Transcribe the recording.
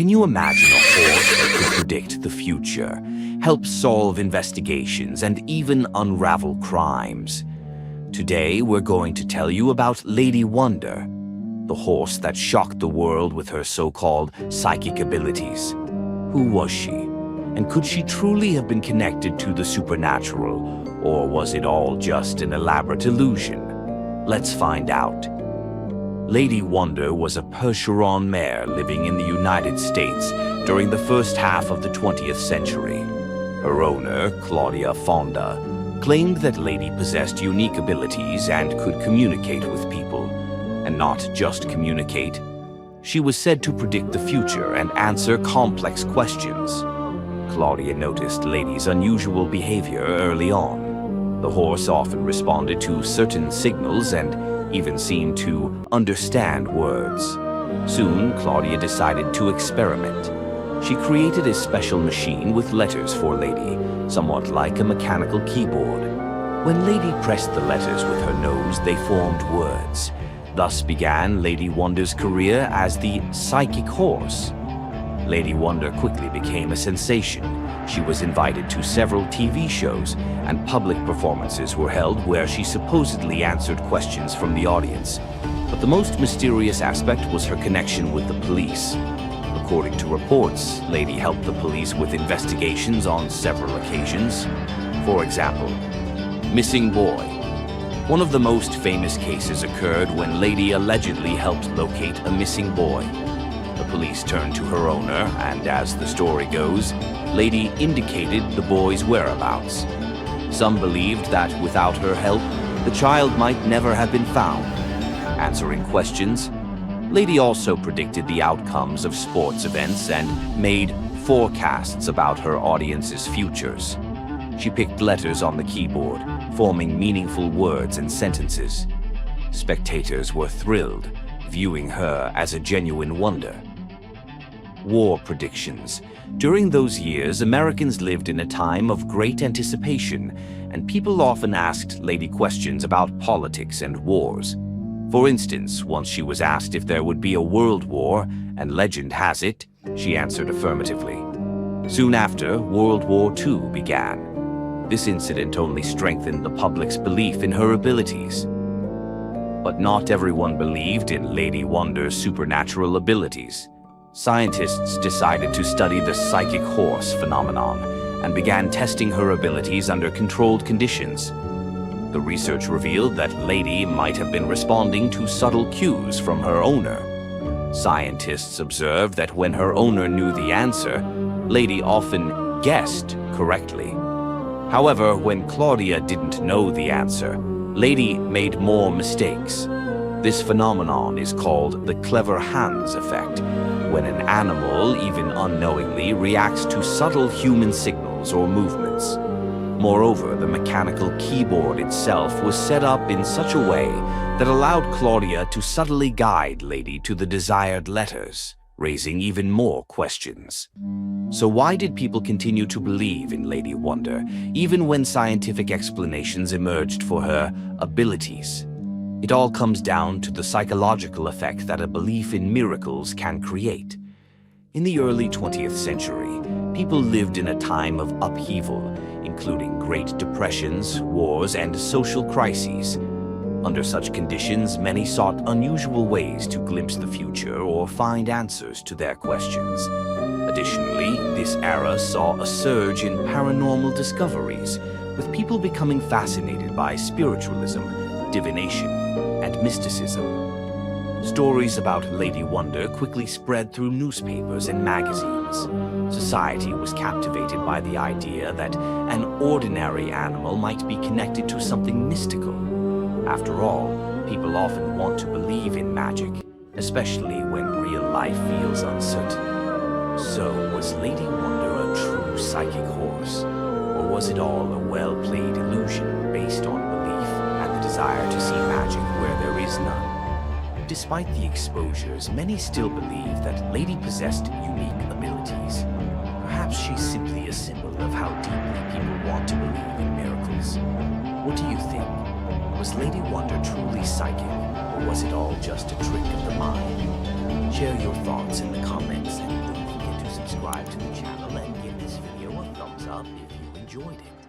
Can you imagine a horse that could predict the future, help solve investigations, and even unravel crimes? Today, we're going to tell you about Lady Wonder, the horse that shocked the world with her so-called psychic abilities. Who was she? And could she truly have been connected to the supernatural, or was it all just an elaborate illusion? Let's find out. Lady Wonder was a Percheron mare living in the United States during the first half of the 20th century. Her owner, Claudia Fonda, claimed that Lady possessed unique abilities and could communicate with people. And not just communicate. She was said to predict the future and answer complex questions. Claudia noticed Lady's unusual behavior early on. The horse often responded to certain signals and even seemed to understand words. Soon, Claudia decided to experiment. She created a special machine with letters for Lady, somewhat like a mechanical keyboard. When Lady pressed the letters with her nose, they formed words. Thus began Lady Wonder's career as the psychic horse. Lady Wonder quickly became a sensation. She was invited to several TV shows, and public performances were held where she supposedly answered questions from the audience. But the most mysterious aspect was her connection with the police. According to reports, Lady helped the police with investigations on several occasions. For example, missing boy. One of the most famous cases occurred when Lady allegedly helped locate a missing boy. The police turned to her owner, and as the story goes, Lady indicated the boy's whereabouts. Some believed that without her help, the child might never have been found. Answering questions, Lady also predicted the outcomes of sports events and made forecasts about her audience's futures. She picked letters on the keyboard, forming meaningful words and sentences. Spectators were thrilled, viewing her as a genuine wonder. War predictions. During those years, Americans lived in a time of great anticipation, and people often asked Lady questions about politics and wars. For instance, once she was asked if there would be a world war, and legend has it, she answered affirmatively. Soon after, World War II began. This incident only strengthened the public's belief in her abilities. But not everyone believed in Lady Wonder's supernatural abilities. Scientists decided to study the psychic horse phenomenon and began testing her abilities under controlled conditions. The research revealed that Lady might have been responding to subtle cues from her owner. Scientists observed that when her owner knew the answer, Lady often guessed correctly. However, when Claudia didn't know the answer, Lady made more mistakes. This phenomenon is called the clever hands effect, when an animal, even unknowingly, reacts to subtle human signals or movements. Moreover, the mechanical keyboard itself was set up in such a way that allowed Claudia to subtly guide Lady to the desired letters, raising even more questions. So why did people continue to believe in Lady Wonder, even when scientific explanations emerged for her abilities? It all comes down to the psychological effect that a belief in miracles can create. In the early 20th century, people lived in a time of upheaval, including Great Depressions, wars, and social crises. Under such conditions, many sought unusual ways to glimpse the future or find answers to their questions. Additionally, this era saw a surge in paranormal discoveries, with people becoming fascinated by spiritualism, divination, and mysticism. Stories about Lady Wonder quickly spread through newspapers and magazines. Society was captivated by the idea that an ordinary animal might be connected to something mystical. After all, people often want to believe in magic, especially when real life feels uncertain. So, was Lady Wonder a true psychic horse? Or was it all a well-played illusion based on belief and the desire to see magic where there is none? Despite the exposures, many still believe that Lady possessed unique abilities. Perhaps she's simply a symbol of how deeply people want to believe in miracles. What do you think? Was Lady Wonder truly psychic, or was it all just a trick of the mind? Share your thoughts in the comments and subscribe to the channel and give this video a thumbs up if you enjoyed it.